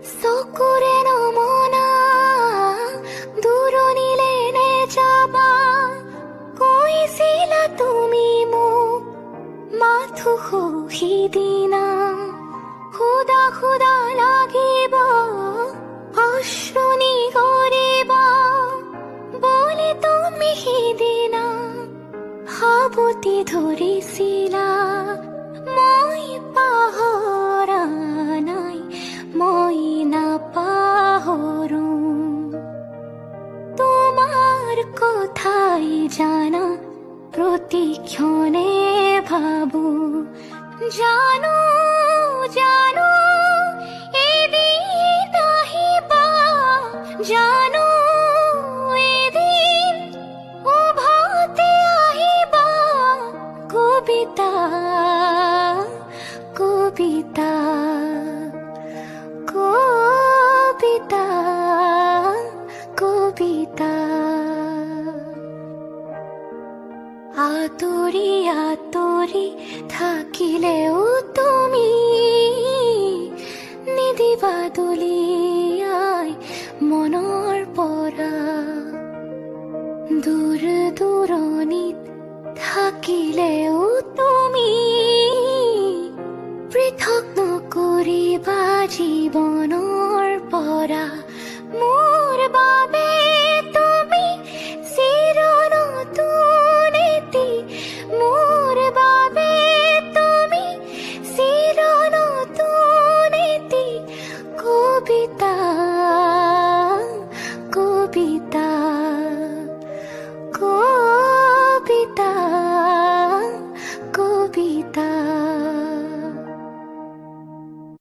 চকুৰে নমনা দূৰণিলে নেযাবা কৈছিলা তুমি মোক মাথো সিদিনা খুদা খুদা লাগিব অশ্ৰুনি কৰিবা বুলি তুমি সিদিনা সাবতি ধৰিছিলা মই পাহৰা নাই মই নাপাহৰো তোমাৰ কথাই জানা প্ৰতিক্ষণে ভাবো জানো জানো এদিন আহিবা জানো এদিন উভতি আহিবা কবিতা কবিতা কবিতা কবিতা আঁতৰি আঁতৰি থাকিলেও তুমি নিদিবা দলিয়াই মনৰ পৰা দূৰ দূৰণিত থাকিলেও তুমি পৃথক নকৰিবা জীৱনৰ পৰা